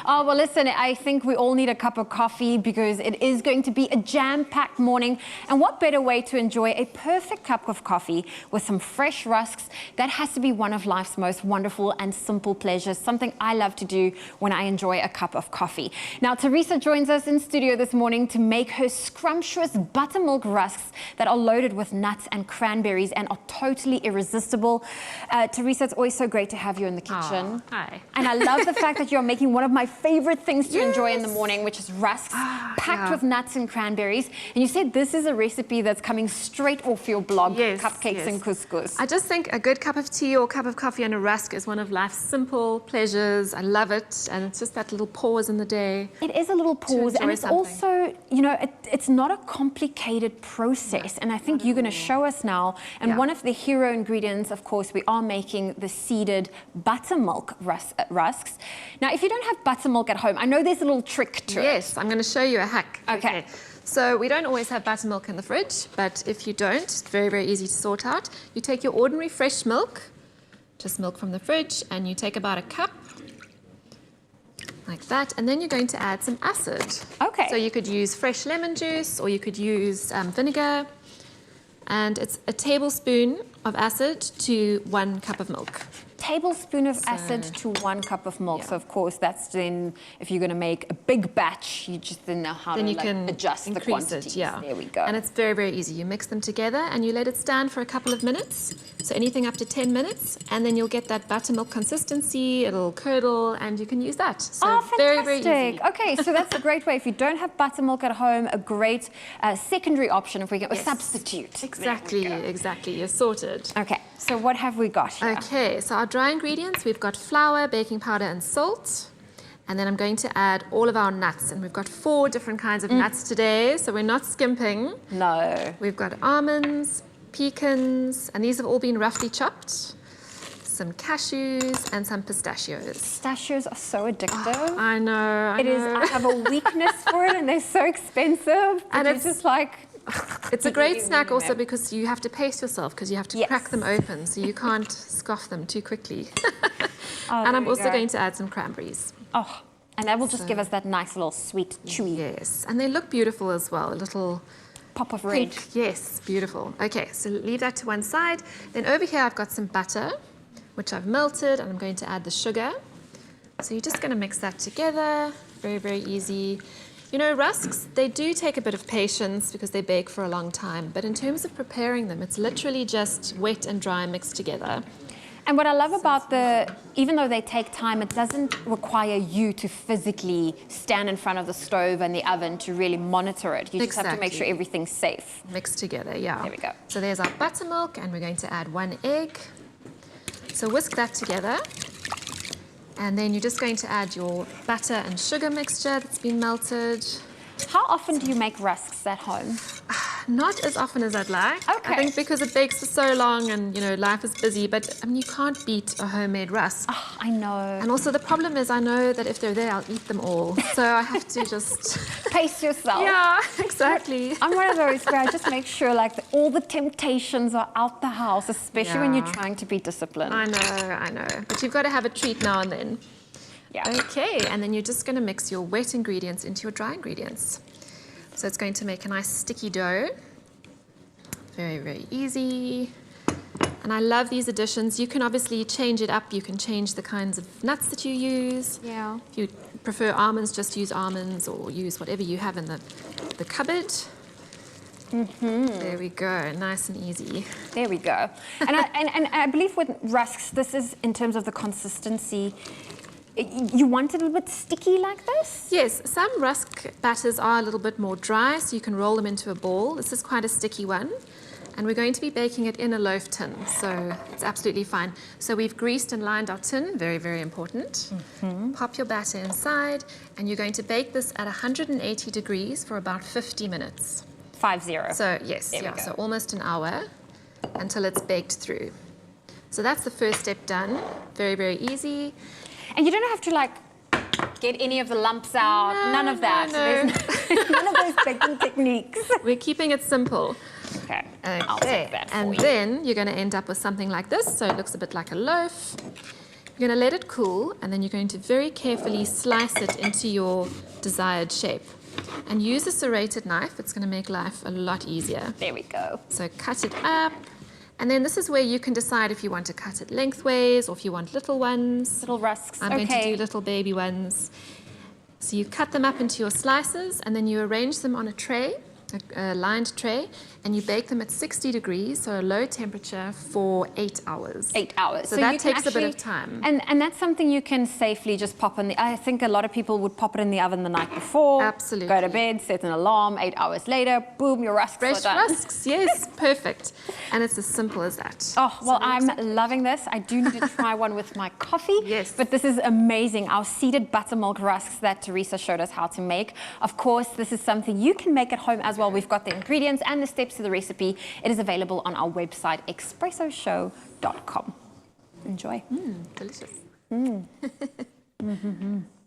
Oh, well, listen, I think we all need a cup of coffee because it is going to be a jam-packed morning. And what better way to enjoy a perfect cup of coffee with some fresh rusks? That has to be one of life's most wonderful and simple pleasures, something I love to do when I enjoy a cup of coffee. Now, Teresa joins us in studio this morning to make her scrumptious buttermilk rusks that are loaded with nuts and cranberries and are totally irresistible. Teresa, it's always so great to have you in the kitchen. Hi. And I love the fact that you're making one of my favorite things to enjoy in the morning, which is rusks, packed with nuts and cranberries. And you said this is a recipe that's coming straight off your blog, Cupcakes and Couscous. I just think a good cup of tea or cup of coffee and a rusk is one of life's simple pleasures. I love it. And it's just that little pause in the day. It is a little pause. And it's also, you know, it's not a complicated process. And I think you're going to show us now. And one of the hero ingredients, of course, we are making the seeded buttermilk rusks. Now, if you don't have buttermilk at home, I know there's a little trick to it. Yes, I'm going to show you a hack. Okay. So we don't always have buttermilk in the fridge, but if you don't, it's very, very easy to sort out. You take your ordinary fresh milk, just milk from the fridge, and you take about a cup, like that, and then you're going to add some acid. Okay. So you could use fresh lemon juice, or you could use vinegar, and it's a tablespoon of acid to 1 cup of milk. Tablespoon of acid to 1 cup of milk. So of course that's then, if you're going to make a big batch, you just then know how to adjust the quantities. There we go. And it's very, very easy. You mix them together and you let it stand for a couple of minutes. So anything up to 10 minutes, and then you'll get that buttermilk consistency. It'll curdle, and you can use that. So fantastic. Very, very easy. Okay, so that's a great way. If you don't have buttermilk at home, a great secondary option if we get a substitute. Exactly, exactly. You're sorted. Okay, so what have we got here? Okay, so our dry ingredients, we've got flour, baking powder, and salt. And then I'm going to add all of our nuts. And we've got 4 different kinds of nuts today, so we're not skimping. No. We've got almonds, pecans, and these have all been roughly chopped. Some cashews and some pistachios. Pistachios are so addictive. Oh, I know. I have a weakness for it, and they're so expensive. And it's just like... It's a great snack also because you have to pace yourself, because you have to crack them open, so you can't scoff them too quickly. And I'm also going to add some cranberries. Oh, and that will just give us that nice little sweet, chewy. Yes, and they look beautiful as well. A little pop of red. Pink. Yes, beautiful. Okay, so leave that to one side. Then over here I've got some butter, which I've melted, and I'm going to add the sugar. So you're just going to mix that together. Very, very easy. You know, rusks, they do take a bit of patience because they bake for a long time. But in terms of preparing them, it's literally just wet and dry mixed together. And what I love about even though they take time, it doesn't require you to physically stand in front of the stove and the oven to really monitor it. You just have to make sure everything's safe. Mixed together, yeah. There we go. So there's our buttermilk, and we're going to add 1 egg. So whisk that together. And then you're just going to add your butter and sugar mixture that's been melted. How often do you make rusks at home? Not as often as I'd like. Okay. I think because it bakes for so long and, you know, life is busy, but I mean, you can't beat a homemade rusk. Oh, I know. And also the problem is I know that if they're there, I'll eat them all. So I have to just... pace yourself. Yeah, exactly. I'm one of those where I just make sure like all the temptations are out the house, especially when you're trying to be disciplined. I know. But you've got to have a treat now and then. Yeah. Okay, and then you're just going to mix your wet ingredients into your dry ingredients. So it's going to make a nice sticky dough. Very, very easy. And I love these additions. You can obviously change it up. You can change the kinds of nuts that you use. Yeah. If you prefer almonds, just use almonds, or use whatever you have in the cupboard. There we go, nice and easy. There we go. And I believe with rusks, this is in terms of the consistency. You want it a little bit sticky like this? Yes, some rusk batters are a little bit more dry, so you can roll them into a ball. This is quite a sticky one. And we're going to be baking it in a loaf tin, so it's absolutely fine. So we've greased and lined our tin, very, very important. Pop your batter inside, and you're going to bake this at 180 degrees for about 50 minutes. 50. So yes, so almost an hour until it's baked through. So that's the first step done. Very, very easy. And you don't have to like get any of the lumps out, none of that. No. None of those baking techniques. We're keeping it simple. Okay, I'll take that for you. And then you're going to end up with something like this. So it looks a bit like a loaf. You're going to let it cool, and then you're going to very carefully slice it into your desired shape. And use a serrated knife. It's going to make life a lot easier. There we go. So cut it up. And then this is where you can decide if you want to cut it lengthways or if you want little ones. Little rusks. I'm going to do little baby ones. So you cut them up into your slices, and then you arrange them on a tray, a lined tray, and you bake them at 60 degrees, so a low temperature, for 8 hours. 8 hours. So that takes a bit of time. And that's something you can safely just pop in the, I think a lot of people would pop it in the oven the night before. Absolutely. Go to bed, set an alarm, 8 hours later, boom, your rusks Fresh are done. rusks, yes, perfect. And it's as simple as that. Oh, well, I'm loving this. I do need to try one with my coffee. Yes. But this is amazing. Our seeded buttermilk rusks that Teresa showed us how to make. Of course, this is something you can make at home as well. We've got the ingredients and the steps to the recipe. It is available on our website, expressoshow.com. Enjoy. Delicious.